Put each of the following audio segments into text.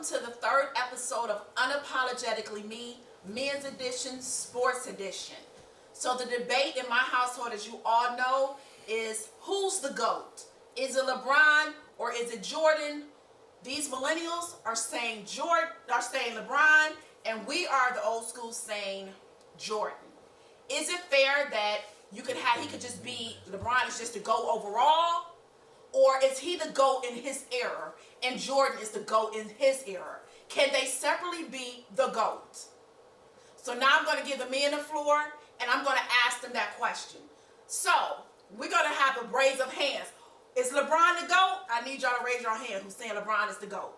welcome to the third episode of Unapologetically Me, Men's Edition, Sports Edition. So the debate in my household, as you all know, is who's the GOAT? Is it LeBron or is it Jordan? These millennials are saying LeBron, and we are the old school saying Jordan. Is it fair that he could just be, LeBron is just the GOAT overall? Or is he the GOAT in his era and Jordan is the GOAT in his era? Can they separately be the GOAT? So now I'm going to give the men the floor and I'm going to ask them that question. So we're going to have a raise of hands. Is LeBron the GOAT? I need y'all to raise your hand who's saying LeBron is the GOAT.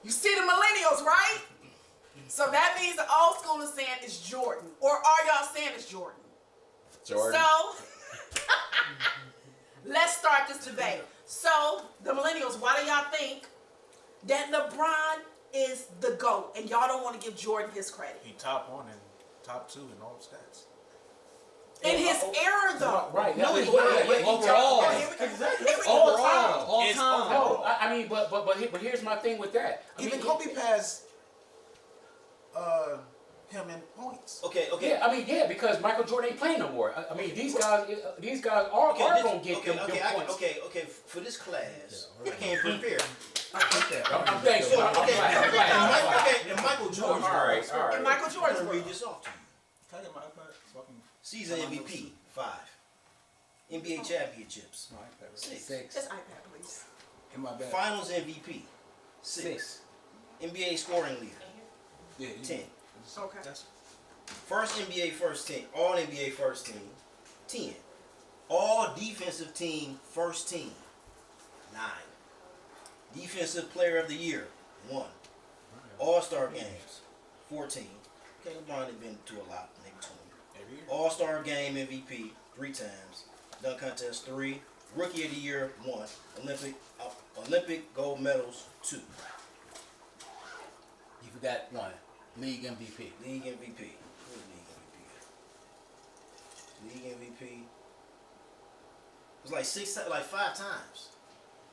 You see the millennials, right? So that means the old school is saying it's Jordan. Or are y'all saying it's Jordan? Jordan. So let's start this debate. So the millennials, why do y'all think that LeBron is the GOAT and y'all don't want to give Jordan his credit? He top 1 and top 2 in all stats. In his era, though. Right. No, overall. Overall. All time. No, I mean, but here's my thing with that. Even Kobe passed him in points. Okay. Yeah, I mean, because Michael Jordan ain't playing no more. I mean, these guys are gonna get them points. Okay. For this class, I can't prepare. I'm thankful. Okay. And Michael Jordan. All right. And Michael Jordan's I'm gonna read this off to you. Can I get my iPad? So I can... Season MVP 5. NBA championships 6. Just iPad, please. In my bag. Finals MVP 6. NBA scoring leader Yeah, 10. Okay. That's... First NBA first team, all NBA first team 10. All defensive team first team 9. Defensive player of the year 1. All-star games 14. Okay, LeBron has been to a lot, maybe 20. Every year. All-star game MVP 3 times. Dunk contest 3. Rookie of the year 1. Olympic gold medals 2. You forgot one. League MVP. League MVP. Who's league MVP? League MVP. It was like 5 times.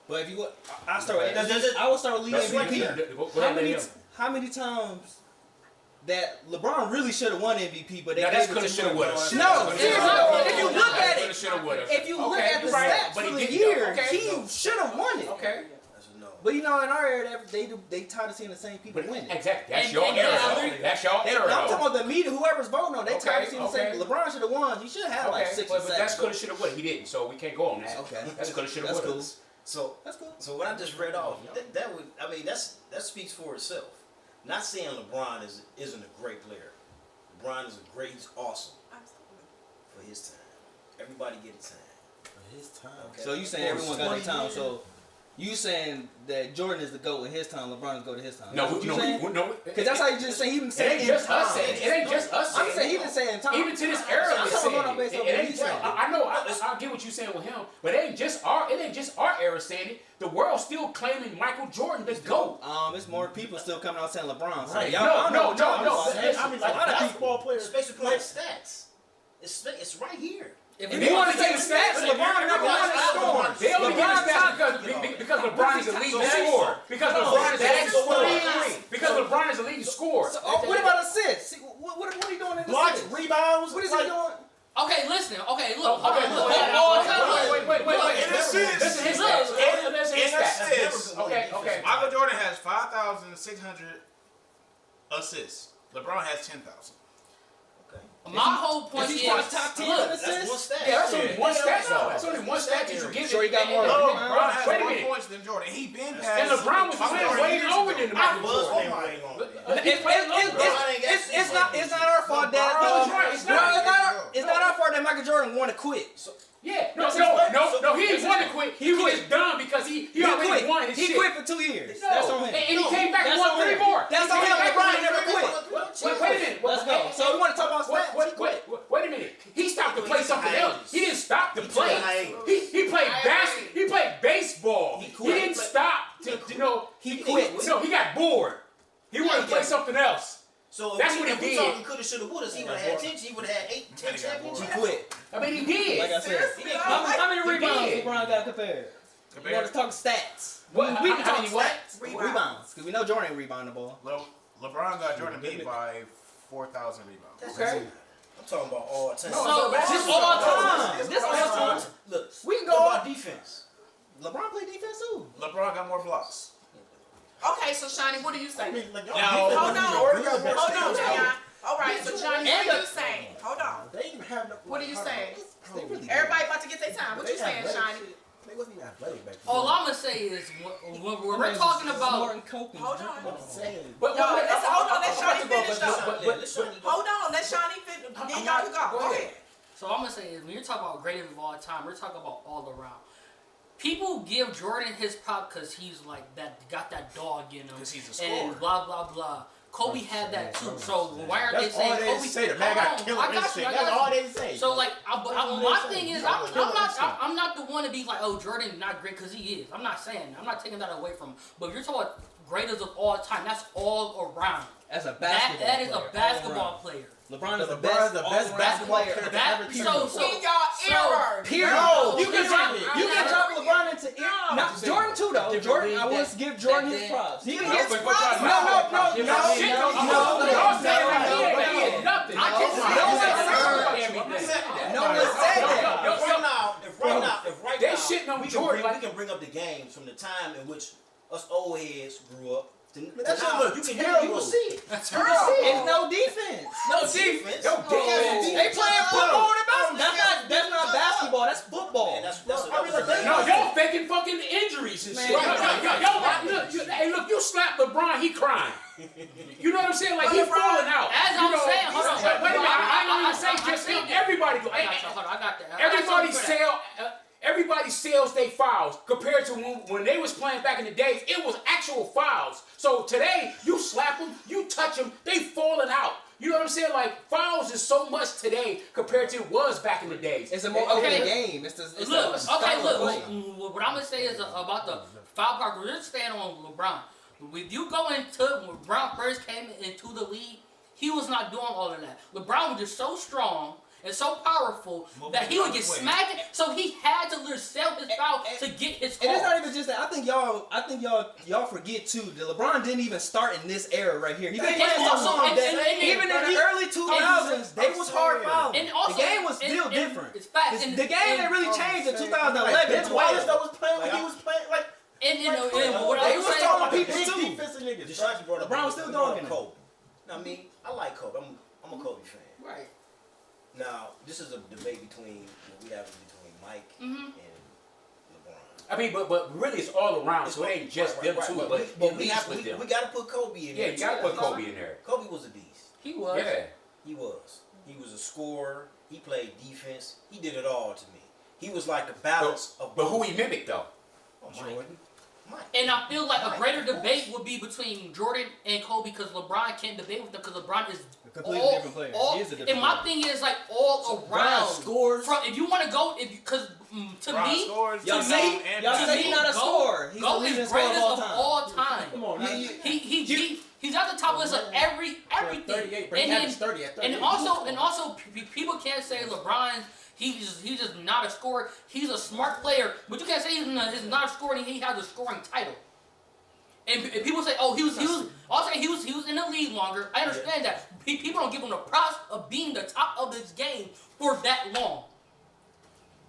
But if you would, I start with That's- I would start with league that's right MVP. there. How many times that LeBron really should have won MVP, but they Now, that's gave it coulda, to shoulda, woulda. LeBron? No, if you look at it, if you look at the stats but for he the didn't, year, though. Okay. he should have won it. Okay. That's a no. But you know, in our era, they tired of seeing the same people But win it. exactly. That's And- your and- era. and- though. That's your era. I'm though. talking about the media, whoever's voting on. They tired of seeing the same. Okay. LeBron should have won. He should have had like 6 or but 7. that's coulda, shoulda, woulda. He didn't, so we can't go on that. Okay. That's coulda, shoulda, That's woulda. cool. So That's cool. So what I just read off, that speaks for itself. Not saying LeBron isn't a great player. LeBron he's awesome Absolutely. for his time. Everybody get a time. His time. Okay. So you saying everyone got their time? So you saying that Jordan is the GOAT in his time, LeBron is the GOAT in his time? No, no. Because Because that's how you just say he didn't It say ain't in just time. us saying it. It ain't just us saying I'm it. saying he didn't say in time. Even to this era, I'm it's talking saying about based it. on It what ain't he's just, saying. I know. I get what you're saying with him, but it ain't just our era saying it. The world's still claiming Michael Jordan the GOAT. It's more people still coming out saying LeBron. Right. No. I mean, like basketball players. Especially playing stats. It's right here. If If you want to say the stats, LeBron never won a score. They only give the stats because LeBron is a leading scorer. Because LeBron is a leading scorer. Because LeBron is a leading scorer. What about assists? See, what are you doing in Blocks, assists? rebounds. What is he doing? Okay, listen. Okay, look. Wait. In assists. Listen to his stats. Listen to his In stats. assists. Okay. Michael Jordan has 5,600 assists. LeBron has 10,000. My whole point is, Is he one of the top 10 in look, That's assists? one stat. Yeah, that's only one stat though. That's only one stat that you give. Sure, he got more. No, LeBron LeBron has Wait a more minute. points than Jordan. He been And past. LeBron was playing way longer than Michael Jordan. It's not our fault that it's not our fault that Michael Jordan wanted to quit. Yeah, no, he didn't want to quit. He was just done because he already won his shit. He quit for 2 years. No. That's on him. And he came back and That's won on 3 him. more. That's He on came him. back and LeBron won never 3 quit. more. Wait a minute. Let's go. So we want to talk about stats. Wait a minute. He stopped to play something else. He didn't stop to play. He played basketball. He played baseball. He didn't stop to He quit. No, he got bored. He wanted to play something else. So That's what he if we did. talking coulda, shoulda, woulda, he would have had 10. He would have had 8, 10 championships. He quit. I mean, he did. Like I said. Seriously, How many He rebounds did. LeBron got compared? You gotta talk stats. What? We How can talk many what? stats. Rebounds. Because we know Jordan ain't rebound the ball. LeBron got Jordan beat by 4,000 rebounds. Okay. I'm talking about all time. So This all time. This all time. Look, We can what go about defense. LeBron play defense too. LeBron got more blocks. Okay, so Shani, what are you saying? No. Hold on, Jayon. All right, so Johnny, what And are you saying? Hold on. They even have no. What are you saying? They really Everybody about to get their time. What you saying, Shani? They wasn't even athletic back then. all I'm gonna say is when we're talking about. Martin Coke and Hold on. I'm saying. But Yo, hold on, let Shani finish though. But Hold on, let Shani finish. Then y'all can go. Go ahead. So I'm gonna say is when you're talking about greatest of all time, we're talking about all around. People give Jordan his prop because he's like that, got that dog in him, 'Cause he's a scorer. and blah blah blah. Kobe had that too. So why are they That's saying all they Kobe? say. The man got Hold on, killer I got you, instinct. I That's got all you. they say. So like, my thing is, I'm not the one to be like, oh, Jordan not great because he is. I'm not saying. I'm not taking that away from him. But if you're talking about greatest of all time, that's all around. as a basketball That is player, a basketball player. LeBron is the LeBron's the best all-around basketball player. player That- ever. so- In y'all era. Period. No, you can drop period. LeBron into not Jordan too though. Different Jordan, league I will that- give Jordan that- his props. He can His get props. no. Shit, y'all saying like he ain't nothing. I just said No one that. said that. No one said that. If right They now, shitting on we Jordan we like- can bring up the games from the time in which us old heads grew up. That shit look terrible. You will see it. It's no defense. No defense. Yo, They playing football and basketball. That's not basketball. That's football. Man, that's No, y'all faking fucking injuries and shit. Hey, look, you slap LeBron, he crying. You know what I'm saying? Like, he falling out. As You I'm know, saying, hold on. Wait a minute, I ain't even say just him. Everybody do. I got you. Hold on, I got that. Everybody sells their fouls compared to when they was playing back in the days. It was actual fouls. So today, you slap them, you touch them, they falling out. You know what I'm saying? Like, fouls is so much today compared to it was back in the days. It's a more open game. It's Look, the what I'm gonna say is about the foul part. We're just staying on LeBron. If you go into when LeBron first came into the league, he was not doing all of that. LeBron was just so strong and so powerful that he would get smacked. So he had to sell his foul to get his call. And it's not even just that. I think y'all forget too that LeBron didn't even start in this era right here. He been playing so long that even in the early 2000s, they was hard fouling. And also, the game was still different. It's facts. The game didn't really change in 2011. Vince Wallace that was playing when he was playing like. What I They was was saying, talking people Big too. defensive niggas. LeBron was still dogging it. Kobe. Now, me, I like Kobe. I'm a Kobe fan. right. Now, this is a debate between Mike Mm-hmm. and LeBron. I mean, but really it's all around, so it ain't just them two, but we at least with them. got to put Kobe in Yeah, there. you gotta put Kobe in there. Kobe was a beast. He was. Yeah. He was. He was a scorer. He played defense. He did it all to me. He was like a balance of But both. who he mimicked though? Jordan. Mike. And I feel like a greater debate would be between Jordan and Kobe because LeBron can't debate with them because LeBron is A completely all, different player. all- He is a different and my player. thing is like all around. scores. From, if you want to go, because to LeBron me, scores, Y'all to say me, he's not a scorer. He's the GOAT leading is scorer greatest of all time. Come on, He's at the top list of everything. 38, but he averaged 30 at 38. And also, people can't say LeBron. He's just not a scorer. He's a smart player, but you can't say he's not a scorer. And he has a scoring title. And people say, oh, he was in the league longer. I understand that. People don't give him the props of being the top of this game for that long.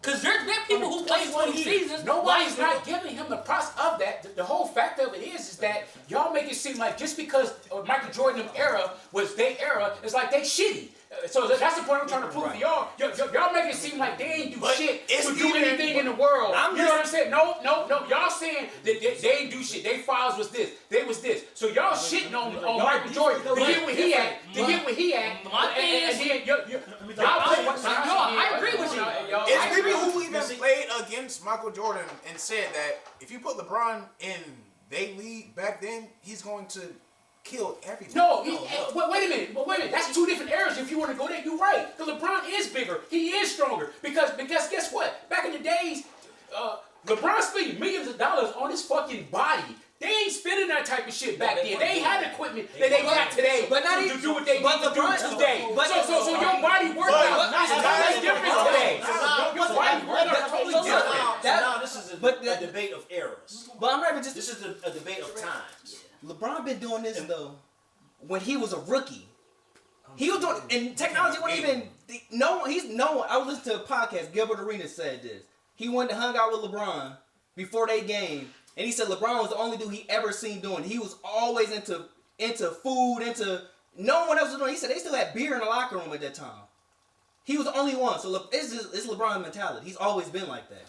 Because there's been people who play 20 seasons. Nobody's not giving him the props of that. The whole fact of it is that y'all make it seem like just because Michael Jordan era was their era, it's like they shitty. So that's the point I'm trying to prove to y'all. Y'all make it seem like they ain't do shit to do anything in the world. You know what I'm saying? No. Y'all saying that they ain't do shit. They files was this. They was this. So y'all shitting on Michael Jordan to get where he at. My thing is, I agree with you. It's people who even played against Michael Jordan and said that if you put LeBron in their league back then, he's going to kill everything. Wait a minute. That's two different eras. If you want to go there, you're right. Because LeBron is bigger. He is stronger. Because guess what? Back in the days, LeBron spent millions of dollars on his fucking body. They ain't spending that type of shit back then. They ain't had equipment that they got today to do what they need to do today. So your body workout is totally different today. Your body workout is totally different. Now this is a debate of eras. But I'm not just. This is a debate of times. LeBron been doing this though when he was a rookie. He was doing, and technology wasn't even. I was listening to a podcast. Gilbert Arenas said this. He went to hung out with LeBron before they game, and he said LeBron was the only dude he ever seen doing. He was always into food, no one else was doing. He said they still had beer in the locker room at that time. He was the only one. So it's LeBron mentality. He's always been like that.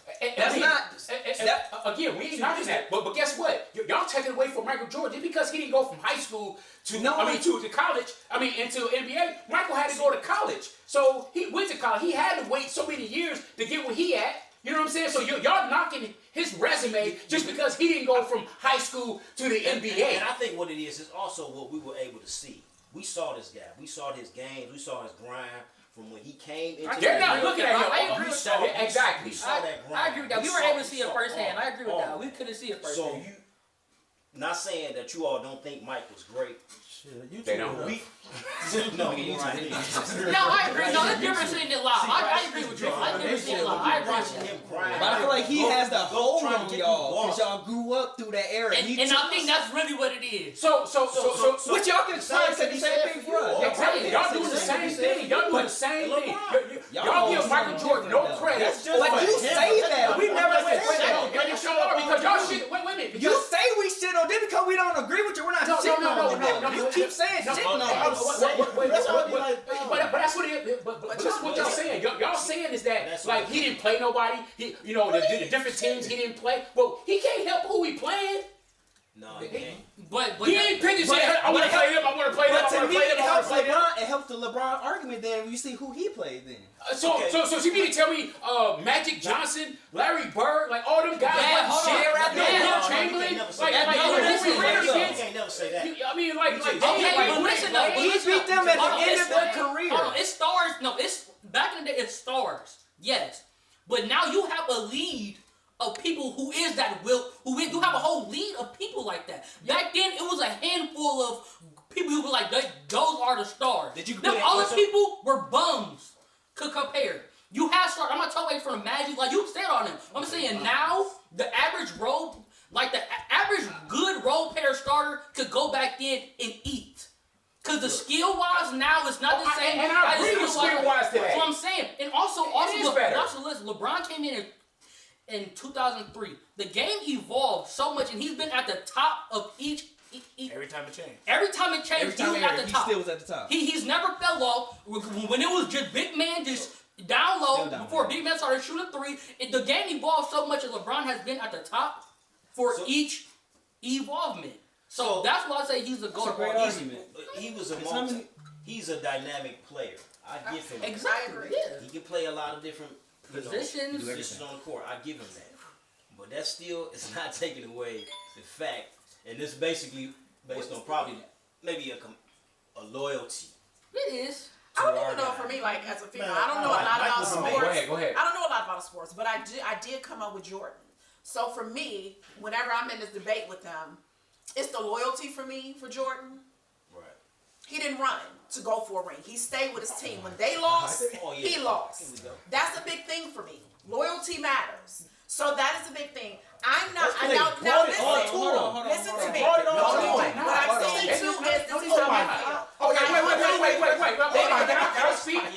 Again, we ain't knocking that. But guess what? Y'all taking away from Michael Jordan just because he didn't go from high school to college. Into NBA. Michael had to go to college. So he went to college. He had to wait so many years to get where he at. You know what I'm saying? So y'all knocking his resume just because he didn't go from high school to the NBA. And I think what it is also what we were able to see. We saw this guy. We saw his games. We saw his grind. From when he came into they're not looking at him. I agree with that. Exactly. I agree with that. We were able to see it firsthand. I agree with that. We couldn't see it firsthand. So not saying that you all don't think Mike was great. They don't. No, you're right. No, I agree. No, it's different seeing it live. I agree with you. I never seen it live. I agree with you. But I feel like he has the hold on y'all because y'all grew up through that era. And I think that's really what it is. So which y'all can say the same thing for us. Exactly. Y'all doing the same thing. Y'all doing the same thing. Y'all give Michael Jordan no credit. Like you say that. We never said that. Because y'all shit. Wait a minute. You say we shit on them because we don't agree with you. We're not shitting on them. You keep saying shit on us. But that's what it is. But this is what y'all saying. Y'all saying is that like he didn't play nobody. The different teams he didn't play. Well, he can't help who he playing. No, he can't. But he ain't picking shit. I want to play him. I want to play him. But to me, it helps the LeBron argument then when you see who he played then. So you mean to tell me Magic Johnson, Larry Bird, like all them guys Will Chamberlain, You can't never say that. I mean, like listen though, he beat them at the end of their career. It's stars. No, it's back in the day. It's stars. Yes, but now you have a lead of people who is that you have a whole lead of people like that. Back then, it was a handful of people who were like, those are the stars. Them other people were bums. Could compare. You have stars. I'm not talking from the Magic. Like you said on them. I'm saying now the average average good role player starter could go back in and eat. Cause the skill wise now it's not the same. And I agree with skill wise today. That's what I'm saying. And also listen, LeBron came in 2003. The game evolved so much, and he's been at the top of each. Every time it changed. Every time it changed, he was at the top. He still was at the top. He's never fell off. When it was just big man just down low before big man started shooting three, the game evolved so much that LeBron has been at the top for each evolvement. So that's why I say he's a GOAT. Great argument. He's a dynamic player. I give him exactly. He can play a lot of different positions on the court. I give him that. But that still is not taking away the fact, and this basically based on probably maybe a loyalty. It is. I don't even know for me, like as a female, I don't know a lot about sports. Go ahead. I don't know a lot about sports, but I did come up with Jordan. So for me, whenever I'm in this debate with them, it's the loyalty for me for Jordan. Right. He didn't run to go for a ring. He stayed with his team. When they lost, he lost. That's a big thing for me. Loyalty matters. So that is a big thing. I'm not. Now listen to me. What I'm saying too is this is how I feel. Okay, wait. Can I speak? Let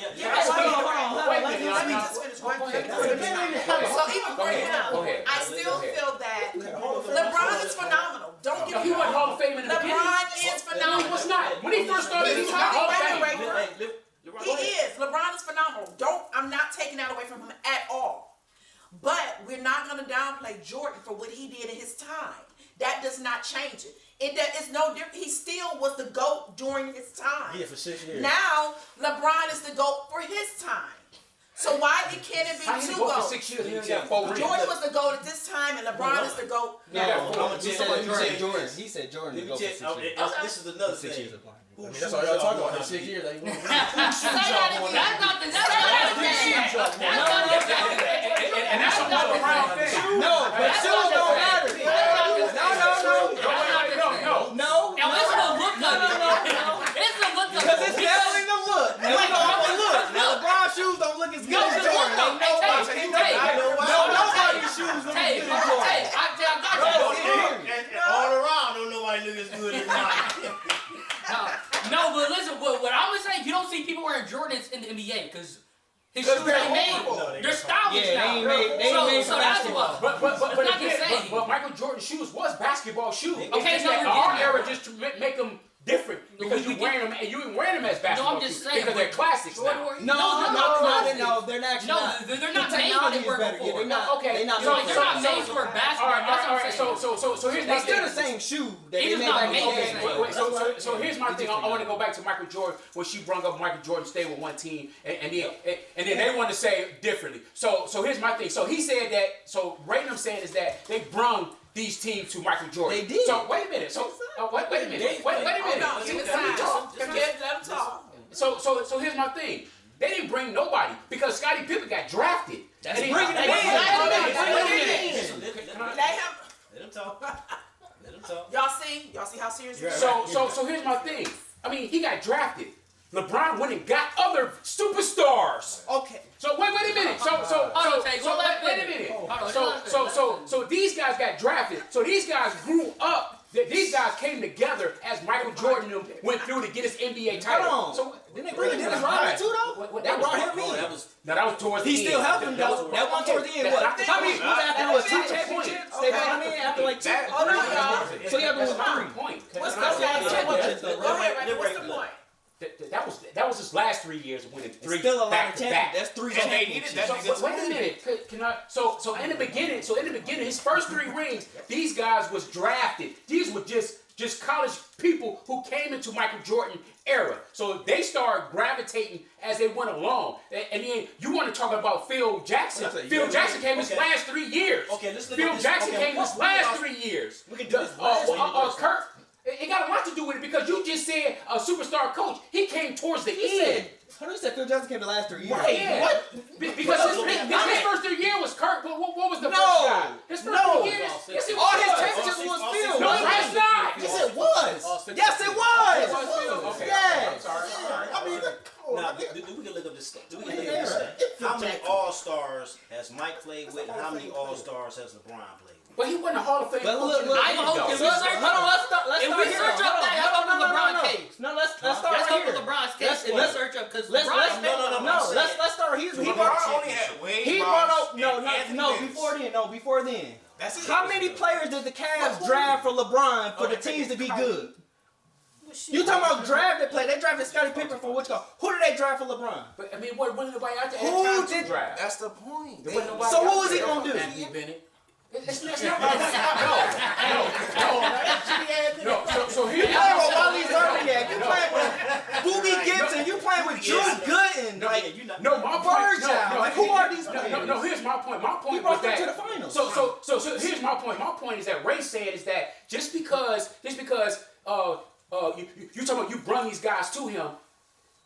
me just finish one thing. So even for him, I still feel that LeBron is phenomenal. Don't get me wrong. He wasn't Hall of Fame in the beginning. LeBron is phenomenal. He was not. When he first started, he was not Hall of Fame. He is. LeBron is phenomenal. I'm not taking that away from him at all. But we're not going to downplay Jordan for what he did in his time. That does not change it. It's no different. He still was the GOAT during his time. Yeah, for 6 years. Now, LeBron is the GOAT for his time. So why can't it be two GOATs? 6 years. Jordan was the GOAT at this time, and LeBron is the GOAT. He said Jordan. This is another thing. That's all y'all talking about in 6 years. Like, That's not the and that's a LeBron thing. No, but shoes don't matter. No. Now it's a look of it. It's a look of it. Because it's definitely the look. Now LeBron's shoes don't look as good as Jordan. Nobody's shoes look as good as Jordan. NBA because his shoes ain't made. They're stylish Yeah, now. they ain't made for So that's basketball. what. But not the again, same. but Michael Jordan's shoes was basketball shoes. Okay, It's just no, that we're our getting era there. just to make them different because you wearing them and you ain't wearing them as basketball I'm just shoes saying, because they're classics now. No, they're not. No, they're not The made technology like is they were better. Yeah, before. they're not. Okay, They're not. So made they're for not basketball. made for All basketball. right, That's what I'm saying. so here's my They still thing. the same shoe that They they just made not back in made the the day. same. Wait, so here's my thing. I want to go back to Michael Jordan when she brung up Michael Jordan stayed with one team, and then they want to say it differently. So here's my thing. So he said that. So right now I'm saying is that they brung these teams to Michael Jordan. They did. So wait a minute. So wait a minute. Wait a minute. No, give it time. Let him talk. So here's my thing. They didn't bring nobody because Scottie Pippen got drafted. That's And he- bringing Hey, them in. wait a minute. Let him talk. Let him talk. Y'all see how serious it is? So here's my thing. I mean, he got drafted. LeBron went and got other superstars. Okay. So wait a minute. Wait a minute. So these guys got drafted. So these guys grew up. These guys came together as Michael Jordan and them went through to get his NBA title. Hold on. So Didn't they bring in Dennis Rodman too though? They brought him in. That was towards the He end. still helped him though. That one towards the end. What? How many? After what? 2 championships? They brought him in after like 2. Hold on, y'all. So you have to That's win not 3. the point. That's a lot of championships though, Go right? ahead, Randy. What's the point? That was his last 3 years of winning It's 3 still a lot back of to back. championships. That's 3 And they needed that championships. nigga So, wait a minute. Can I? So in the beginning, his first 3 rings, these guys was drafted. These were just college people who came into Michael Jordan era. So they started gravitating as they went along. And then you want to talk about Phil Jackson. Phil Jackson came his last 3 years. Okay, let's look Phil at this. Jackson Okay, came his what- last 3 years. We can do this last one. Kirk. It got a lot to do with it because you just said a superstar coach. He came towards the end. How do you say Phil Jackson came the last 3 years? Right. Yeah. What? Because his first 3 years was Kirk. What was the No. first guy? His first No. 3 years. Yes, it All his was. championships was Phil. No, that's not. Yes, it was. Yes, it was. Okay. Yes. I'm sorry. I mean, Now, we can look up this. We can look up this. How many All Stars has Mike played with, and how many All Stars has LeBron played with? But he wasn't a Hall of Fame But coach. look, in the I ain't league, gonna though. hold So let's start If here. we search up that, how about the LeBron case? No, let's start Let's right go here. for LeBron's case. Let's search up because Let's LeBron. let's start here. He LeBron brought only had Wade he brought Ross up and Anthony Davis. before then. That's it. How many players did the Cavs draft for LeBron for the teams to be good? You talking about drafted play? They drafted Scottie Pippen for what's called. Who did they draft for LeBron? But I mean, what nobody out there Who had time did- to draft? That's the point. There wasn't nobody So out what was he there. gonna do? Anthony Bennett. It's not no. So here. You playing with Wally Zerniak. You playing with Boobie Gibson. You playing with Drew Gooden. Like No, my point. Virgil. Like, who are these players? No, here's my point. My he point was brought them that. to the finals. So here's my point. My point is that Ray said is that just because you talking about you brung these guys to him,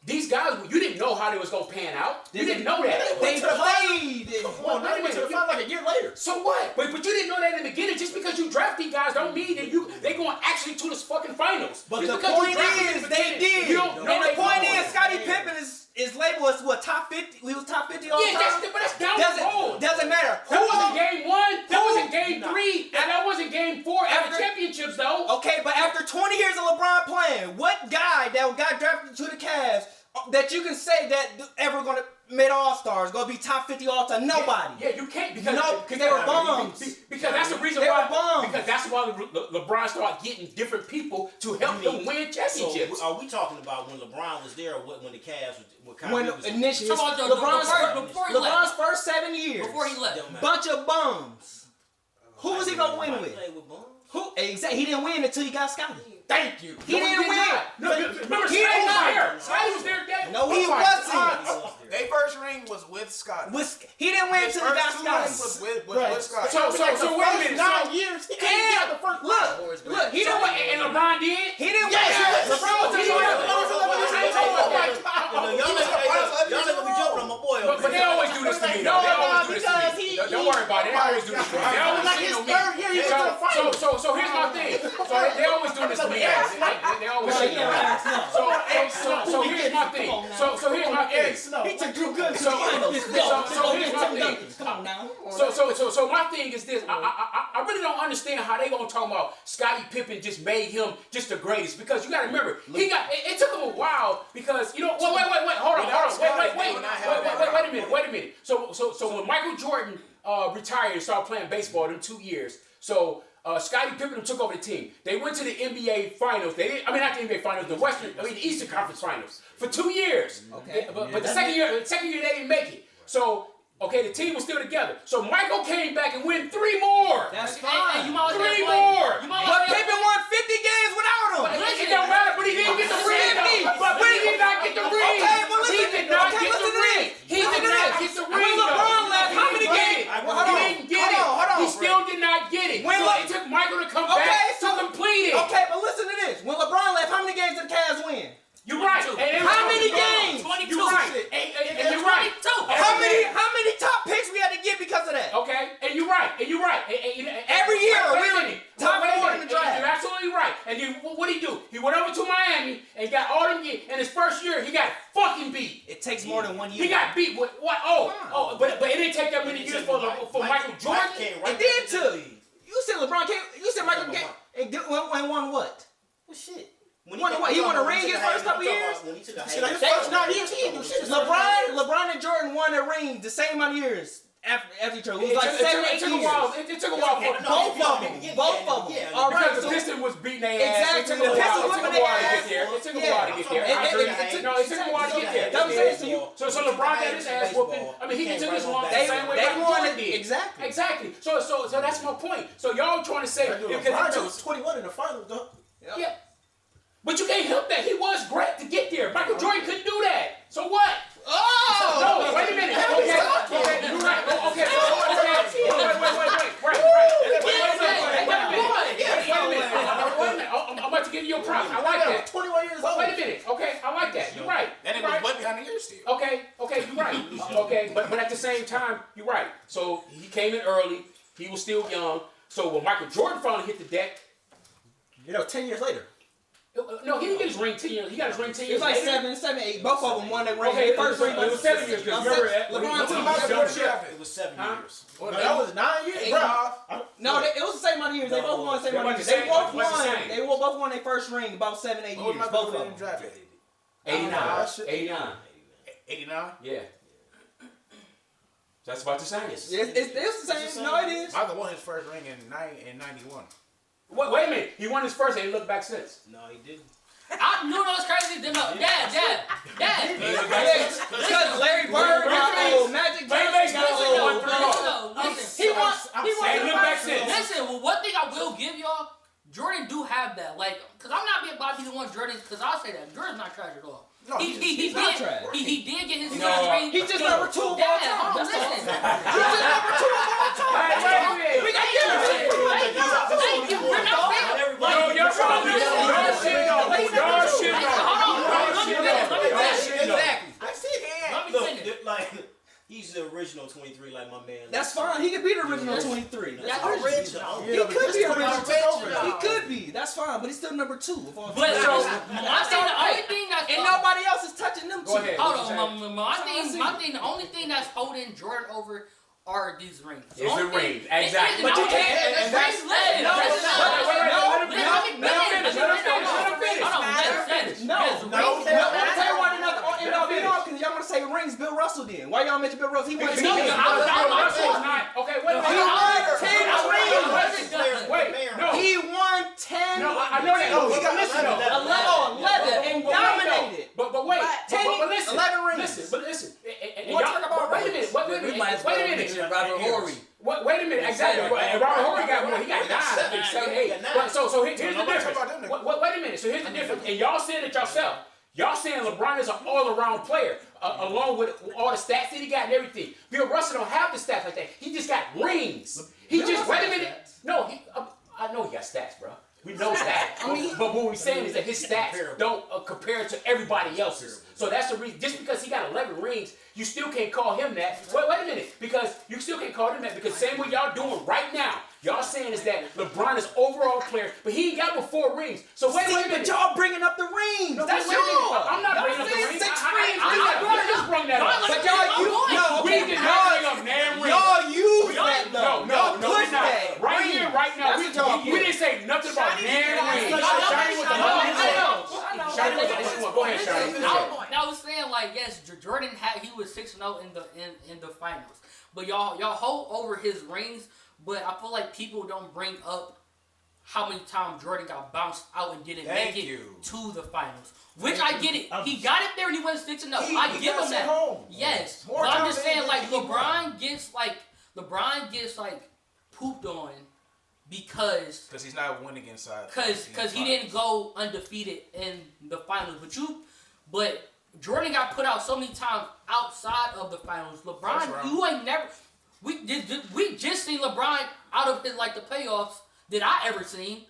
these guys you didn't know how they was gonna pan out. You didn't know that. They played. well, now they went to the final like a year later. So what? But you didn't know that in the beginning. Just because you draft these guys don't mean that they going actually to the fucking finals. But just the because you point drafted in is, the they beginning, did. You don't know And the they point going. is, Scottie Pippen is labeled as what, top 50? He was top 50 all Yeah, time. but that's down the road. Doesn't matter. That wasn't game 1. That Who- wasn't game 3. And that wasn't game 4 at the championships, though. Okay, but after 20 years of LeBron playing, what guy that got drafted to the Cavs that you can say that ever gonna made All-Stars, gonna be top 50 all-time? Nobody. Yeah, you can't because they were bums. Because that's the reason They why. were bums. Because that's why LeBron started getting different people to help him win championships. So, are we talking about when LeBron was there, or when the Cavs were When Kyrie was there? initially, Talking about before he LeBron's left. first 7 years, Before he left. Don't matter. bunch of bums. Who was he gonna win Mike with? played with bums. Who? Exactly. He didn't win until he got Scottie. Thank you. He didn't win. No, remember He Scottie did was not. there. Scottie was there. That. No, he Oh my wasn't. God. Their first ring was with Scott. He didn't win His until he got first 2 rings Scottie. was with Scott. So wait a minute. 9 years, he couldn't get out the first round. Look, he didn't win. And LeBron did. He didn't Yes, win. LeBron was He in didn't the win. Y'all let me joke on my boy. But they always do this to me. Though. They always do this to because me. he- Don't worry about it. They always do this to me. They always Like shit his on me. third year, he went to the finals. So here's my thing. So they always do this to me. They always Well, shit yeah, on me. right. So here's my thing. So here's my thing. He took Drew Gooden to the So finals. here's my thing. Come on now. So my thing is this. I really don't understand how they gonna talk about Scottie Pippen just made him just the greatest, because you gotta remember it took him a while, because you know wait hold on wait a minute. So when Michael Jordan retired and started playing baseball in 2 years, so Scottie Pippen took over the team. They went to the NBA Finals. Not the NBA Finals, the Eastern Conference Finals for 2 years. Okay. But the second year they didn't make it. So the team was still together. So Michael came back and win 3 more. That's Hey, fine. you might as well 3 play. more. You might as But well Pippen play. won 50 games without him. It don't matter, but he didn't get the ring. But he did not get the ring. Okay, but listen. He did not Okay, get the listen to ring. this. He did not get the ring. When LeBron left, how many games? He didn't get it. Hold on. He still did not get it. When So Le- it took Michael to come Okay, back so- to complete it. Okay, but listen to this. When LeBron left, how many games did the Cavs win? You're right. How many games? 22. You're right. And you're right. 22. How many top picks we had to get because of that? Okay, and you're right. Every year, Wait a we were minute. top Wait a 4 minute. in the draft. You're absolutely right. And then what did he do? He went over to Miami and got all them years. And his first year, he got fucking beat. It takes more than 1 year. He got beat with what? But it didn't take that many years for Michael Jordan. It did too. You said LeBron came. You said Michael came and won what? Well, shit. He won a ring his first couple years? See, like his first 9 years, he didn't do shit. LeBron and Jordan won a ring the same amount of years after each other. It was like 7, 8 It took a years. while. It took a while for Both of them. Yeah, All right. because the so- Pistons was beating their ass. Exactly, It took the a while. Pistons It took whipping a while to their get ass. there. It took a Yeah. while to get there. It- I agree. it took- No, it took a while to get there. That's what I'm saying. So LeBron got his ass whooping. I mean, he took his long the They same way they Michael won Jordan it did. exactly. Exactly. So that's my point. So y'all trying to say because it LeBron took- was 21 in the finals, though. yeah. But you can't help that. He was great to get there. Michael Jordan couldn't do that. So what? Oh! No, wait a minute. Okay, you're right. Okay. Wait a minute. I'm about to give you a prop. I like that. 21 years old. Wait a minute. Okay, I like that. You're right. And it was way behind the years still. Okay, you're right. Okay, but at the same time, you're right. So he came in early. He was still young. So when Michael Jordan finally hit the deck, 10 years later. no, he didn't get his ring 10 years. He got his ring 10 It years was like later. 7, 8. Both of them won that ring. Okay, Their first ring it was 7 years. Because remember, LeBron took Michael Jordan drafted. It was 7 years. No, that was 9 years, Eight. bro. No, it was the same amount of years. They both won the same amount of years. They're They about both the same. won. They both won their first ring about 7, 8 What was years. Michael Both of Jordan them. drafted? 89. shit. 89. 89? Yeah. That's about the same. It's the same. No, it is. Michael won his first ring in 91. Wait a minute. He won his first and he looked back since. No, he didn't. I knew those crazy. Dad. Because Larry Bird got old, Magic Johnson got old. He wants. And look back since. Listen, well, one thing I will give y'all, Jordan do have that. Like, because I'm not being about to want Jordan, because I'll say that. Jordan's not trash at all. No, he's not trash. He did get his No. ring. He's just number 2 of all Dad, time. hold on, That's all. listen. He's just number 2 of all time. We got Thank you. We're not fair. Y'all shit on. I see it. Let me Look, finish. like, he's the original 23, like my man. That's fine. He could be the original 23. That's original. He could be original. original. He could be. That's fine. But he's still number 2 of all time. But so, I think the only thing that's And nobody else is touching them 2. Go ahead. hold on, my thing, the only thing that's holding Jordan over are these rings. It's the rings, exactly. But you can't- And that's I'll tell you why they're not the MLB on, because y'all want to say rings. Bill Russell did. Why y'all mention Bill Russell? He won 10 rings. Okay, wait. He won 10 rings. Wait, no. He won 10 No, I know that. No, he got listen, though. 11 and dominated. But wait, but listen, 11 rings. listen. We'll talk about wait a minute. Wait a minute. Robert Horry. Wait a minute. Exactly. And Robert Horry got more. He got 9, I think, 7, 8. But so here's the Nobody talk difference. about them niggas. Wait a minute. So here's the difference. And y'all said it yourself. Y'all saying LeBron is an all-around player, along with all the stats that he got and everything. Bill Russell don't have the stats like that. He just got rings. He just wait a minute. No, I know he got stats, bro. We know that. But what we're saying is that his stats don't compare to everybody else's. So that's the reason. Just because he got 11 rings, you still can't call him that. Wait a minute, because you still can't call him that because same way y'all doing right now. Y'all saying is that LeBron is overall player, but he ain't got but 4 rings. So wait a minute. But y'all bringing up the rings. No, That's wait a minute. y'all. I'm not bringing up the rings. 6 rings. I just brought that up. But y'all, We did not bring up damn rings. y'all use that though. No, Y'all we're push not. that. Right here, right now, That's what y'all we didn't say nothing about damn rings. Shiny was the one. Go ahead, Shiny. I was saying like yes, Jordan he was 6-0 in the finals, but y'all hold over his rings. But I feel like people don't bring up how many times Jordan got bounced out and didn't make it to the finals. Which I get it. He got it there and he went 6-0. I give him that. Yes. But I'm just saying like LeBron gets pooped on because he's not winning inside. Because he didn't go undefeated in the finals. But Jordan got put out so many times outside of the finals. LeBron, you ain't never. We just seen LeBron out of his the playoffs that I ever seen.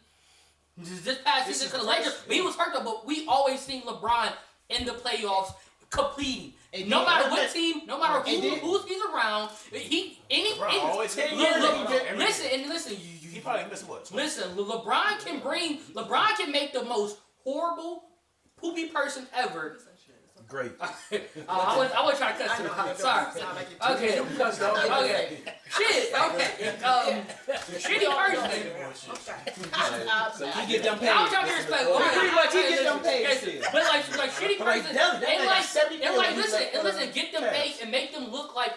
This past season because the Lakers, he was hurt though, but we always seen LeBron in the playoffs completing. No matter what team, no matter who he's around, listen. He probably missed what? Listen, LeBron can make the most horrible, poopy person ever. Great. I was trying to cut him. Sorry. Okay. Okay. Shit. Okay. Shitty person. He get them paid. I was trying to respect. Pretty much he get them paid. But like shitty person. And listen, get them paid and make them look like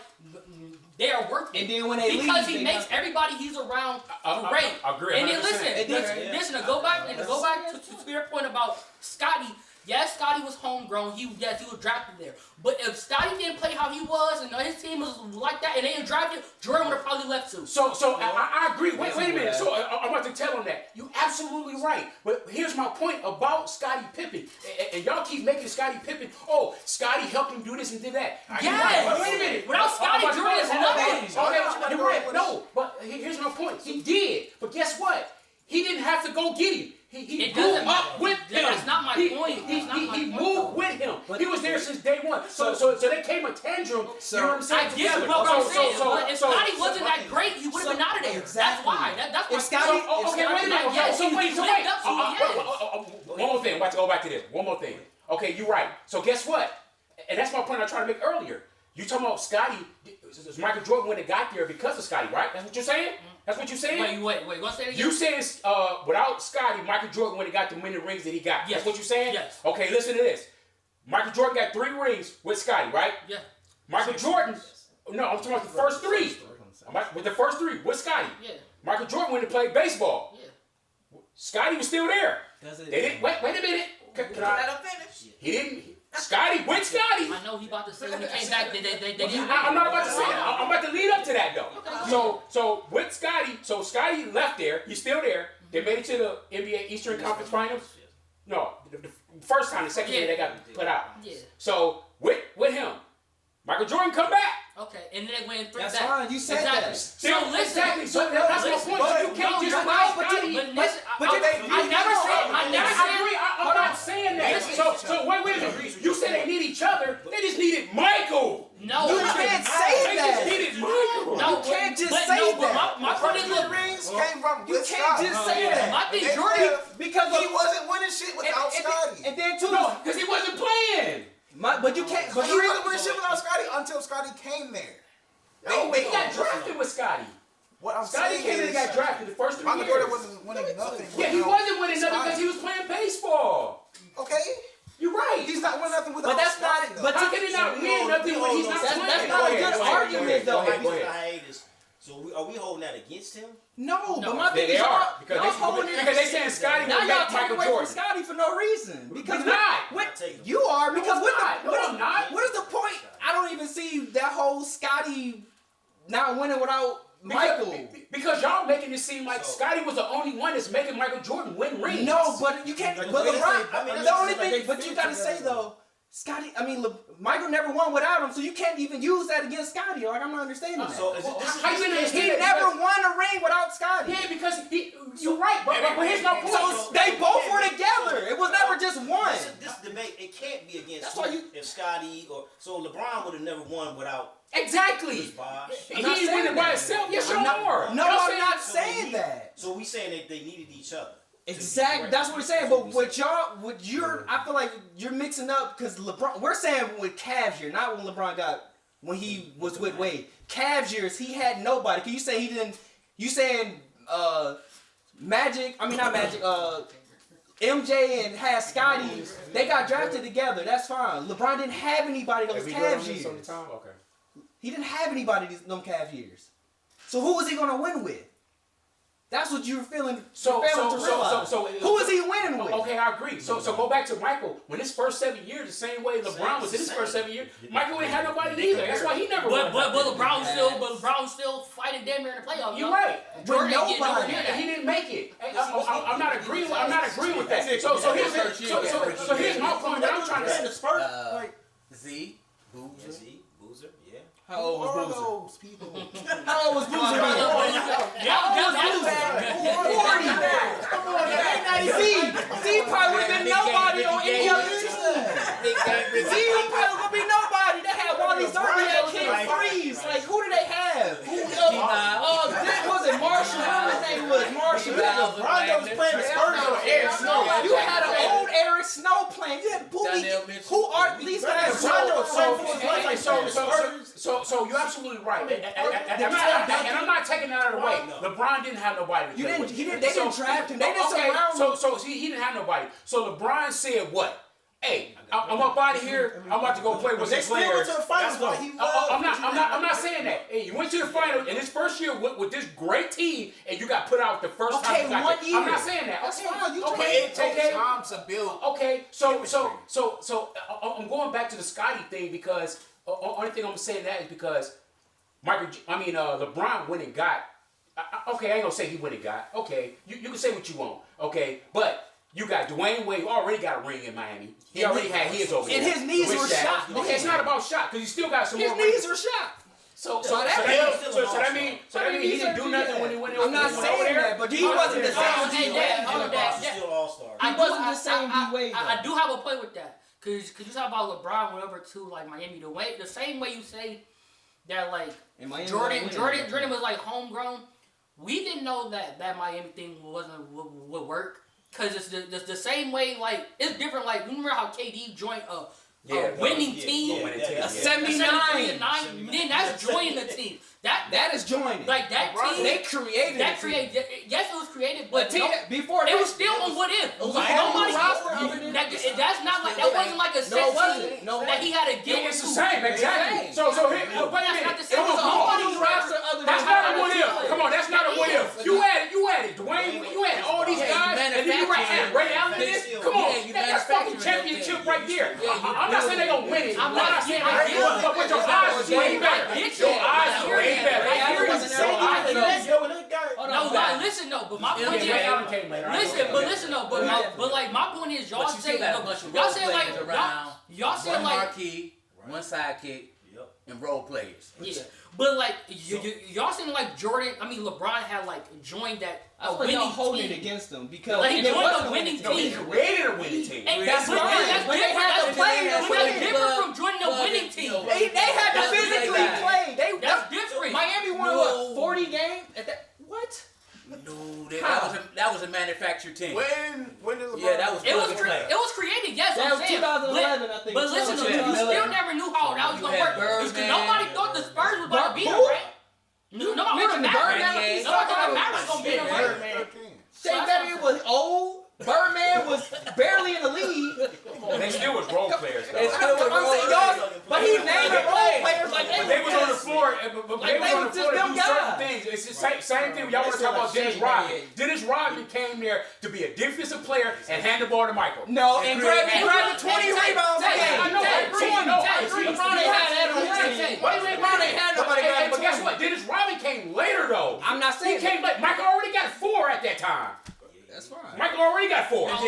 they are worth it. And then when they leave, because he makes everybody he's around great. Agree. And then listen. To go back to your point about Scotty. Yes, Scotty was homegrown. He was drafted there. But if Scotty didn't play how he was and his team was like that and they didn't draft him, Jordan would have probably left too. So I agree. Wait a minute. So I'm about to tell him that. You're absolutely right. But here's my point about Scottie Pippen. And y'all keep making Scottie Pippen, Scotty helped him do this and did that. Yes. Wait a minute. Without Scotty, Jordan is nothing. Okay, you're right. No, but here's my point. He did. But guess what? He didn't have to go get him. He moved up with him. That's not my point. He moved with him. He was there since day one. So they came a tandem. You know what I'm saying? I get what I'm saying. But if Scotty wasn't that great, he would have been out of there. That's why. That's why. If Scotty, okay, wait a minute. Yes, So wait. Yes. One more thing. I'm about to go back to this. One more thing. Okay, you're right. So guess what? And that's my point I tried to make earlier. You talking about Scotty? Michael Jordan when it got there because of Scotty, right? That's what you're saying? That's what you're saying? Wait. Go say it again. You saying without Scotty, Michael Jordan when he got the many rings that he got. Yes. That's what you're saying? Yes. Okay, listen to this. Michael Jordan got 3 rings with Scotty, right? Yeah. Michael Jordan. No, I'm talking about the first 3. With the first 3 with Scotty. Yeah. Michael Jordan when he played baseball. Yeah. They was still there. They didn't. Wait a minute. Can I Let him finish. He didn't. Scotty went Scotty. I know he about to say when he came back. They I'm not about to say it. I'm about to lead up to that though. So with Scotty, Scotty left there. He's still there. They made it to the NBA Eastern Conference Finals. No, the first time, the second year they got put out. Yeah. So with him, Michael Jordan come back. Okay, and then they went 3 that's back. fine. You said that. So listen. Exactly. So that's my point. But You can't just I never said. I'm not saying that. So wait a minute. You said they need each other. They just needed Michael. No, You can't say They just that. needed Michael. No, You can't just but say no, but that. My point is, look, rings came from You can't just say that. my thing, They Jordan. Because He wasn't winning shit without Scotty. And then too, No, because he wasn't playing. but you can't. But He wasn't winning shit without Scotty until Scotty came there. No, he got drafted with Scotty. What I'm Scotty saying came in and is, got drafted the first 3 Michael years. Jordan wasn't winning nothing. Yeah, he without wasn't winning nothing because Scotty. he was playing baseball. Okay, You're right. he's not winning nothing without But that's not- Scotty, though. but How can he not win nothing when he's not playing? That's not a good argument, though. He's on a hiatus. So are we holding that against him? No, but my They thing is are y'all because holding they saying Scotty Now will y'all make taking Michael away from Jordan. Scotty for no reason. Because He's not. you are because I'm not. No, I'm not. what is the point? I don't even see that whole Scotty not winning without Michael. Because y'all making it seem like Scotty was the only one that's making Michael Jordan win rings. No, but you can't. But LeBron. The only thing, but you gotta say though, Scotty. Michael never won without him, so you can't even use that against Scotty. Like I'm not understanding that. So is it, this is How you gonna He never won a ring without Scotty. Yeah, because you're right, but here's my point. So they both were together. can't be against. That's why you- if Scotty or so LeBron would have never won without Exactly. Chris Bosh. He didn't win it by himself. Yes, you are. No, Y'all I'm not saying that. So we saying that they needed each other. Exactly. That's what we're saying. But I feel like you're mixing up because LeBron. We're saying with Cavs year, not when LeBron when he was with Wade. Cavs years, he had nobody. Can you say he didn't? You saying Magic? I mean not Magic. MJ and had Scotty. They got drafted together. That's fine. LeBron didn't have anybody those Cavs years. Okay. He didn't have anybody them Cavs years. So who was he gonna win with? That's what you were feeling. So who is he winning with? Okay, I agree. So go back to Michael. When his first 7 years, the same way LeBron was in his first 7 years, Michael ain't had nobody either. That's why he never won. But LeBron was still fighting damn near in the playoffs. You're right. Jordan But ain't getting nowhere nobody. near that. He didn't make it. I'm not agreeing with that. So here's my point that I'm trying to say. The Spurs, like, Z, Boozer, yeah. How old was all Boozer? those people. How old was Boozer? Z probably would have been nobody on any other team. Z probably would be nobody. They had Wally Zerby and King Freeze. Like, who did they have? Was it Marshall? What his name was? Marshall. Rondo was playing the Spurs on Eric Snow. You had an old Eric Snow playing. You had Bowie. Who are these guys? Rondo was playing for his life. So you're absolutely right. And I'm not taking that out of the way. LeBron didn't have nobody. They didn't draft him. They didn't surround him. So he didn't have nobody. So LeBron said what? Hey, I'm up out of here. I'm about to go play with They some still went players. to the finals though. I'm not saying that. Hey, you went to the final in his first year with this great team, and you got put out the first time. Okay, you got 1 there. year. I'm not saying that. That's fine. You But it takes time to build. Okay, so I'm going back to the Scotty thing because only thing I'm saying that is because LeBron went and got. Okay, I ain't gonna say he went and got. Okay, you can say what you want. Okay, but. You got Dwayne Wade already got a ring in Miami. He already had his over there. And his knees were shot. Okay, it's not about shot because he still got some His more knees rings. were shot. So that mean he didn't do nothing when he went over I'm not over saying there? that, but he wasn't the same D Wade. Still all-star. He wasn't the same D Wade. I do have a point with that. Cause you talk about LeBron went over to like Miami the same way you say that like Jordan was like homegrown. We didn't know that Miami thing would work. Cause it's the same way like it's different. Like remember how KD joined a winning team, a 79. Then that's joining the team. That is joining. Like that team. They created That it. created. Yes, it was created, but Before it was still on what if. Nobody That's not like that wasn't like a set team that he had to get. It's the same, exactly. So here, wait a minute. It was nobody's roster other than That's not a what if. Come on, that's not a what if. You added Dwayne. You added all these guys, and then you added Ray Allen in this. Come on, that's fucking championship right there. I'm not saying they're gonna win it. I'm not saying they did, but your eyes is way better. Your eyes are way better. No, listen though, but my point is, but like my point is, y'all say one marquee, one sidekick, and role players. Yeah, but like y'all saying like LeBron had like joined that winning holding team against them because like he joined a winning No, he team. created a winning team. That's fine. But they had to play. That's different from joining a winning team. They had to physically play. That's different. Miami won what 40 games? What? No, that was a manufactured team. When did LeBron? Yeah, that was. It was created. Yes, That I'm was saying. 2011, I think. But listen, So you you had still Miller. never knew how that was You gonna had work. Because Birdman. nobody thought the Spurs was about to beat them, Who? right? Nobody Birdman. Nobody thought the Mavericks gonna beat them, right? Shea Betty was old. Birdman was barely in the league. They still was role players though. But he named the role players like But they was on the floor. But they was on the floor to do certain things. It's the same thing. Y'all want to talk about Dennis Rodman? Dennis Rodman came there to be a defensive player and hand the ball to Michael. No, and grabbing 20 rebounds a game. I know. I agree. LeBron ain't had that on his team. LeBron ain't had nobody grabbing 20. But guess what? Dennis Rodman came later though. I'm not saying He came late. Michael already got 4 at that time. that's fine. Michael already got 4. And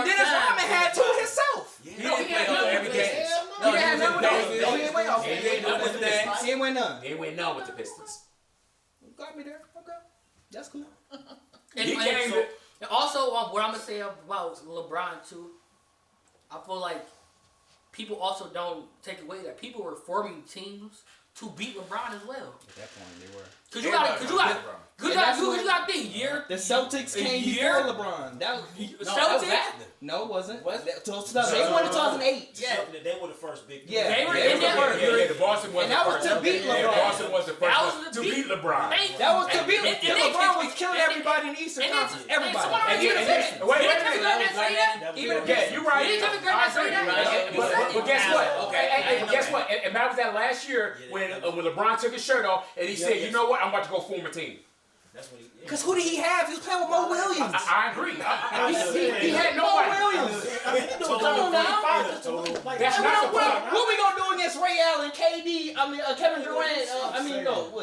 Dennis Rodman had 2 himself. He didn't play on every game. He didn't have none with those. He didn't win. He He didn't win none. They went none with the Pistons. Got me there. Okay. That's cool. And also, what I'm gonna say about LeBron too, I feel like people also don't take away that people were forming teams to beat LeBron as well. At that point, they were. Cause you got the year. The Celtics came before LeBron. That was, Celtics. no, it wasn't. They won in 2008. Yeah, they were the first big. Yeah, They were Yeah, in that. the Boston was And the that was first. to beat Yeah, LeBron. Boston was the first That one was to to beat LeBron. That was to beat And- and- LeBron and- was killing and- everybody in the Eastern and- Conference. and- Everybody. someone And already then- said it. wait, Did wait, Kevin wait. Garnett say that? Yeah, you're right. Did Kevin Garnett say that? But guess what? And that was that last year when LeBron took his shirt off and he said, "You know what? I'm about to go form a team." That's what he. Because who did he have? He was playing with Mo Williams. I agree. He had Mo nobody. Williams. Come on now. That's not the point. What we gonna do against Ray Allen, KD? Kevin Durant.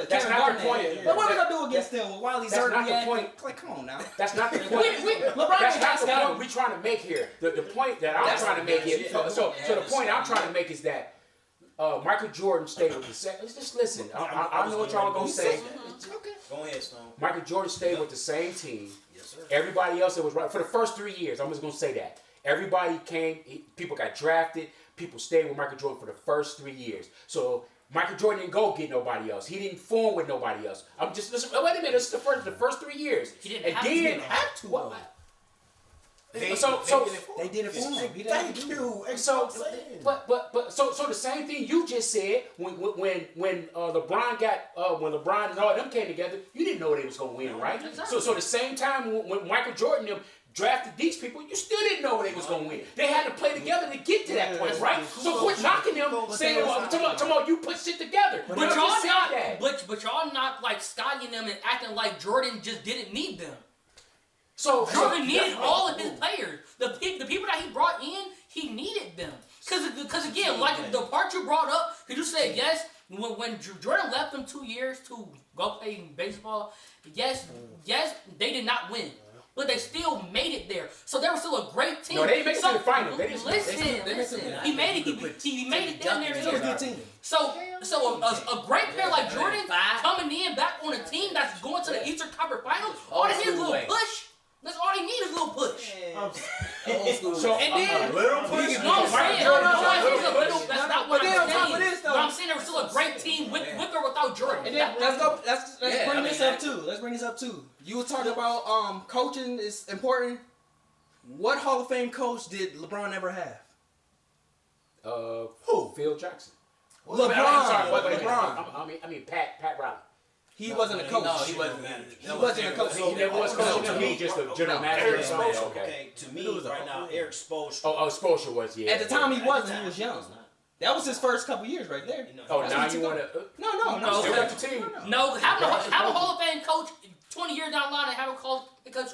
That's Kevin not the Garnett. point. But what we gonna do against them while he's That's not the hurt? point. Like, come on now. That's not the point. LeBron That's not has the got point we're trying to make here. The point that I'm trying to make here. So the point I'm trying to make is that Michael Jordan stayed with the same. Just listen. I know what y'all are gonna say. Go ahead, Stone. Michael Jordan stayed with the same team. Yes, sir. Everybody else that was right for the first 3 years. I'm just gonna say that everybody came. People got drafted. People stayed with Michael Jordan for the first 3 years. So Michael Jordan didn't go get nobody else. He didn't form with nobody else. I'm just listen. Wait a minute. This is the first 3 years. He didn't And have to. then He didn't have to, What? though. They did it for him. Thank you. So, so the same thing you just said when LeBron got when LeBron and all them came together, you didn't know they was gonna win, right? Exactly. So the same time when Michael Jordan them drafted these people, you still didn't know they was gonna win. They had to play together to get to that point, right? So quit knocking them, saying, "Tomorrow you put shit together." But You y'all just said not, that. but y'all not like skying them and acting like Jordan just didn't need them. So Jordan needed all of his players. The people that he brought in, he needed them. Cause again, like the part you brought up, cause you said yes when Jordan left them 2 years to go play baseball. Yes, they did not win. But they still made it there, so they were still a great team. No, they didn't make it to the final. They didn't- Listen, he made it. He made it down there. It was a good team. So a great player like Jordan coming in back on a team that's going to the Eastern Conference Finals, all they need is a little push. That's all they need is a little push. So And then little push. no, I'm saying, that's not what But then on I'm top of saying. this, though- But I'm saying they were still a great team with or without Jordan. And then let's Yeah, bring I this mean, up too. Let's bring this up too. You were talking about coaching is important. What Hall of Fame coach did LeBron ever have? who? Phil Jackson. LeBron. I'm sorry, LeBron. I mean Pat Riley. He wasn't a coach. No, he wasn't. He wasn't a coach. He never was coaching to me, just a general manager. Eric or something. Spoelstra. Okay. Okay, to me right now, Eric Spoelstra. Oh, Spoelstra was, yeah. At the time he wasn't. He was young. That was his first couple years right there. Oh, That's now what you you want to? No, Still got the team. No, having a Hall of Fame coach 20 years down the line and have a coach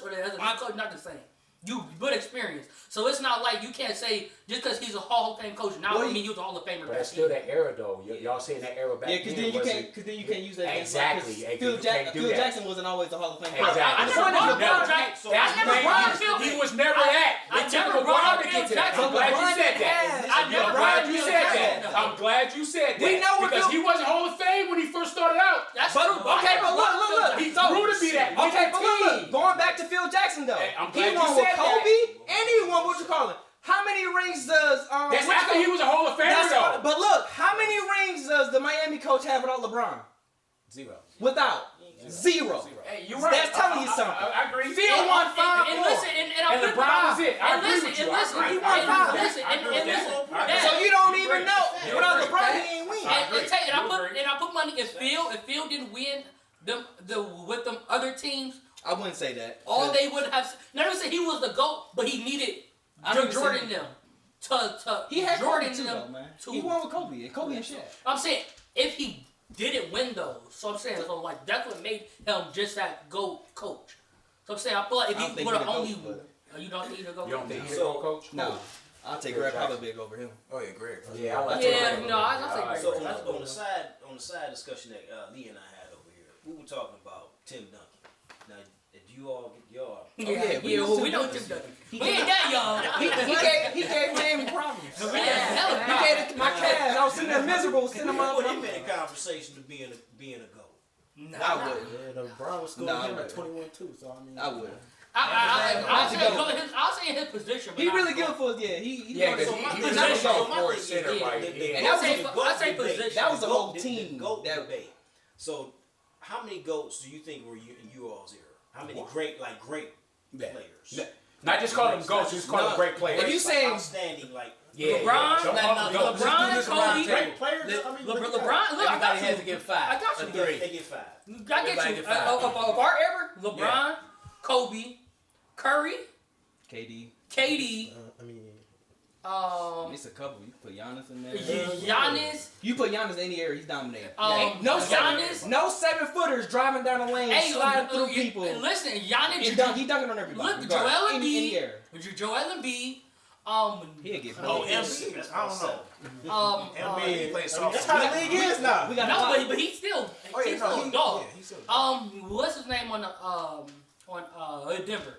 or as a new coach not the same. You good experience, so it's not like you can't say just because he's a Hall of Fame coach now doesn't mean he was a Hall of Famer. But that's still that era, though. Y'all saying that era back Yeah, because then you can't use that. against- Exactly. Phil, You can't do Phil that. Jackson wasn't always a Hall of Fame coach. Exactly. I never brought Never. Phil Jackson. That's I never the brought thing. Phil. He was never that. I It took never him a brought while up to Phil get to that. Jackson. I'm glad you LeBron said that. I never I'm brought glad up you Phil said Jackson. that. I'm glad you said that. We know what because Phil- he wasn't Hall of Fame when he first started out. That's But true. okay, but look. He grew to be that. Okay, but look. Going back to Phil Jackson though, Hey, I'm he glad you won with said that. Kobe, and he won what you call it. How many rings does That's after he was a Hall of Famer, though. But look, how many rings does the Miami coach have without LeBron? 0. Without zero. Hey, you're right. That's telling you something. I agree. Phil won 5 And more. listen, and And LeBron was it. I agree with you. And listen, He won 5. So you don't even know. Without LeBron, he ain't win. And I put money if Phil didn't win with them other teams, I wouldn't say that. all they would have. Not to say he was the GOAT, but he needed Jordan them to He had Jordan Kobe too, them though, man. to. He won with Kobe and Shaq. I'm saying if he didn't win those, so I'm saying so like that's what made him just that GOAT coach. So I'm saying I feel like if I don't he think would have he the only, GOAT, you don't think the GOAT. You don't think he's a So- coach? No, I'll take Greg Popovich over him. Oh yeah, Greg. Yeah, I like Yeah, Greg. no, I say Greg. So That's on the side discussion that Lee and I had over here, we were talking about Tim Duncan. Now, did you all get y'all? We know Tim Duncan. We ain't that young. He gave Miami problems. Yeah, He gave it my Cavs. I was sitting there miserable, sitting You there. put him in a conversation to being a GOAT. I would. Yeah, the Brown was scoring Nah, him I at 21 too. So I mean, I would. I'll say in his position. He really good for us. Yeah, he Yeah, was because he was that just was so a- for center, right? And that I say position. That was the whole team. The GOAT that- debate. So, how many GOATs do you think were in you all's era? How many great players? Not just call them GOATs, just call them great players. If you saying outstanding, like LeBron, Don't call them GOATs. LeBron, Just do this around Kobe, the table. Players, LeBron. Look, I Everybody got has to you. get 5. I got you. A 3. they get 5. I Everybody get you. get 5. Of our era, LeBron, Kobe, Curry, KD. KD, It's a couple. You put Giannis in there. Giannis. You put Giannis in any area, he's dominating. No Giannis. No 7-footers driving down the lane, sliding through people. Listen, Giannis. He dunking on everybody. Look, Joel regardless. Any Embiid. area. Joel Embiid. He'll get Oh, bullied. Embiid. I don't know. Embiid plays soft. That's how the league is now. We got a No, lot. but he's still Oh, yeah, he's no, still a he- dog. yeah, he's still a What's his name on Denver?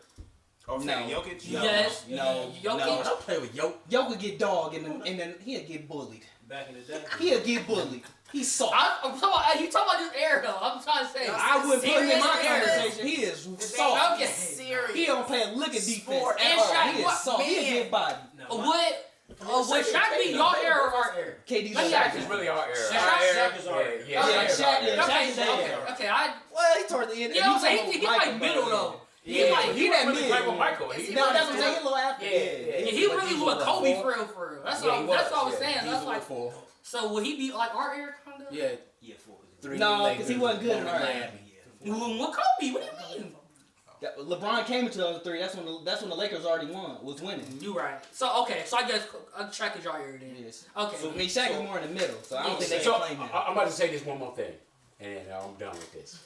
Oh, No. Jokic? Yes. No. Jokic. Don't play with Yo. Jokic get dog and then he'll get bullied. Back in the day. He'll get bullied. He's soft. I'm talking about you talking about this era though. I'm trying to say. I wouldn't put him in my Serious? conversation. He is soft. Okay. Serious. He don't play a lick of defense Sport. at And all. Shaq, He what? is soft. He'll Man. get bodied. Would Shaq be your era or our era? KD's Let me like ask that. It's really our era. Shaq is our era. Yeah, Okay. Shaq. Yeah, Okay, Shaq is okay, there. okay. Well, he towards the end. You know If what I'm you saying? He talking like about middle Michael, though. Yeah, like he that really mid. played with Michael. He No, that's what I'm saying. He a little after. Yeah. He really was a Kobe for real. That's what I was saying. He's That's a like. 4. So would he be like our era kind of? Yeah. Yeah, 4. 3. No, Lakers, 'cause he wasn't good in one our Miami. era. What Kobe? What do you mean? LeBron came in 2003. That's when the Lakers already was winning. You right. So okay. So I guess Shaq is your era then. Yes. Okay. I mean, Shaq is more in the middle, so I don't think they So can claim him. I'm about to say this one more thing, and then I'm done with this.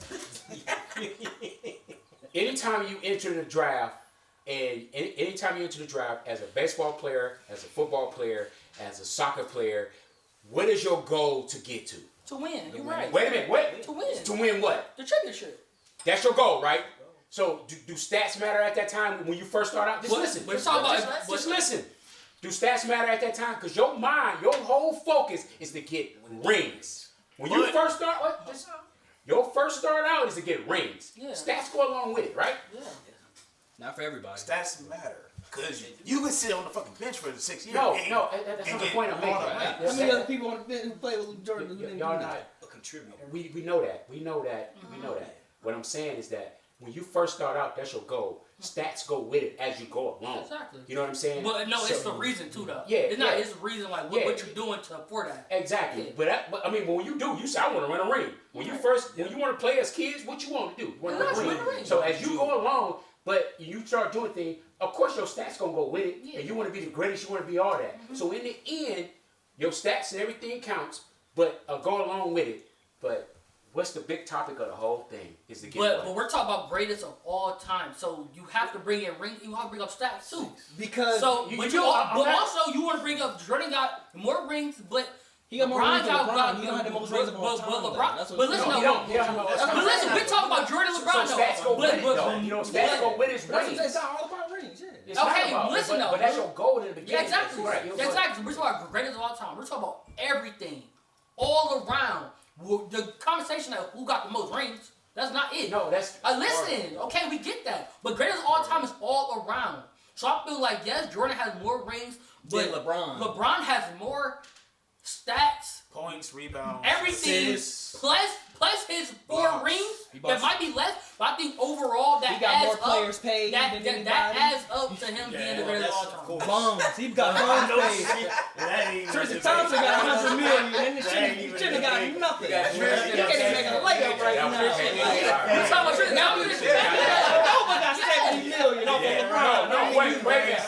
Anytime you enter the draft, anytime you enter the draft as a baseball player, as a football player, as a soccer player, what is your goal to get to? To win. You're right. Wait a minute, wait. To win. To win what? The championship. That's your goal, right? So do stats matter at that time when you first start out? Just listen. We're talking about. Just listen. Do stats matter at that time? Because your mind, your whole focus is to get rings. When you first start, your first start out is to get rings. Yeah. Stats go along with it, right? Yeah. Not for everybody. Stats matter. Because you can sit on the fucking bench for 6 years. No, and- that's and not the get point I'm making. all the Right? rings. How many other people on the bench who play with Jordan who didn't do Y'all that? not. A contributor. We know that. We know that. We know that. What I'm saying is that when you first start out, that's your goal. Stats go with it as you go along. Exactly. You know what I'm saying? But no, it's So- the reason too, though. Yeah, It's not. yeah. It's the reason like Yeah. what you're doing for that. Exactly. Yeah. But I mean, when you do, you say, I want to win a ring. When you want to play as kids, what you want to do? You want to Exactly, win a win a ring. ring. So as you go along, but you start doing things, of course your stats going to go with it. Yeah. And you want to be the greatest, you want to be all that. So in the end, your stats and everything counts, but go along with it. But what's the big topic of the whole thing is to get But what? we're talking about greatest of all time. So you have to bring in ring. You have to bring up stats too. Because So, you but do, I'm not- also you want to bring up Jordan got more rings, but he got more LeBron rings than got LeBron. He don't have the most rings of all time. But though. LeBron. That's what But I'm listen, saying. no. He don't. But listen, we're talking about Jordan and LeBron So though. stats go with it, though. But- You know, stats go with his That's what I'm saying. rings. It's not all about rings. Yeah. It's not Okay, about- listen but though. that's your goal in the beginning. Yeah, exactly. Right. Exactly. We're talking about greatest of all time. We're talking about everything, all around. The conversation of who got the most rings. That's not it. No, that's Listen, okay, we get that. But greatest of all time is all around. So I feel like, yes, Jordan has more rings, but Than LeBron. LeBron has more stats, Points, rebounds, everything, assists. plus his 4 Blocks. rings. He That busts. might be less, but I think overall that He got more adds players up. paid That than that anybody. adds up to him being the greatest of all time. Bombs. He got bombs paid. Tristan Thompson got 100 million, and the Chitty got nothing. He can't even make a layup right now. We're talking about Jordan. Now we're Nova got 70 million off of LeBron. No, wait.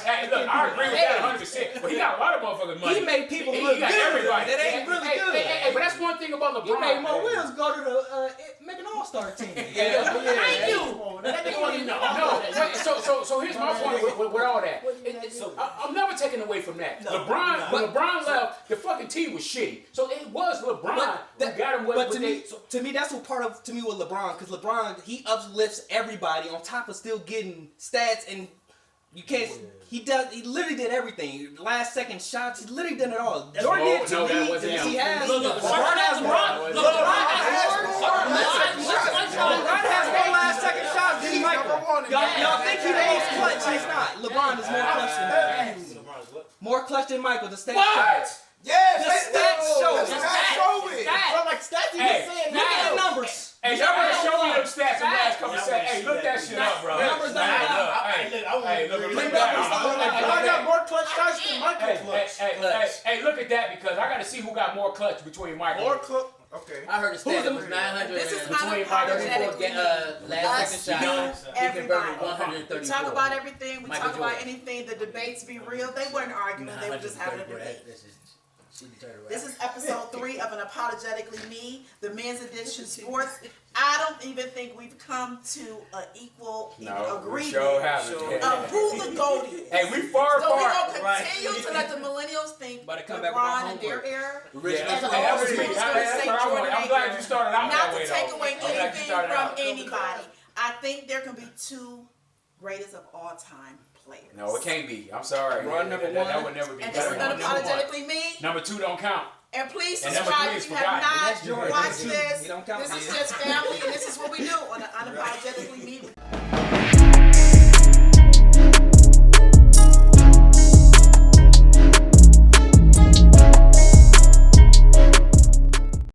Hey, look, I agree with that 100%. But he got a lot of motherfucking money. He made people He look got good. everybody. That ain't really good. Hey, but that's one thing about LeBron. He made Mo Williams go to the make an All-Star team. Thank you. No. So here's my point with all that. I'm never taking away from that. LeBron, when LeBron left, the fucking team was shitty. So it was LeBron who got him what But they. to me, that's what part of with LeBron, because LeBron he uplifts everybody on top of still getting stats, and you can't. He literally did everything. Last second shots. He literally did it all. Jordan did to that me. wasn't him. He has. LeBron has more last second shots than Michael. LeBron in Y'all think he that. ain't clutch? He's not. LeBron is more clutch than Michael. LeBron's what? More clutch than Michael. The stats. What? Yes, The stats show. the stats show it. Bro, like stats even Hey, saying Look at the now. numbers. Hey, y'all better show me them stats and last couple Y'all seconds. Hey, see look that that. shit up, bro. Numbers don't lie. Look I got that. more clutch shots than Michael clutch. Hey, look at that because I got to see who got more clutch between Michael. More cook. Okay. I heard the stat it was 900 This is and between unapologetically last us, second you, shot. He everybody. converted 134. We talk about everything. We Michael talk about Jordan. anything. The debates be real. They weren't arguing. They were just having a debate. This is episode 3 of Unapologetically Me, the men's edition sports. I don't even think we've come to an equal agreement Sure haven't. of who the GOAT is. Hey, we far So we're apart. gonna continue to let the millennials think But it come back with my LeBron and their homework. era. Original And the Hey, that old was me. school's gonna That's say what I'm Jordan going. I'm and glad era. you started out Not that to way, take though. away I'm glad you anything started from out. anybody. I think there can be 2 greatest of all time players. No, it can't be. I'm sorry. Run number That one. would never be. And this is Number one. Unapologetically Me. Number 2 don't count. And please And number subscribe 3 if is you forgotten. have That's not Jordan. watched He this. don't count This is me. just family, and this is what we do on the Unapologetically Me.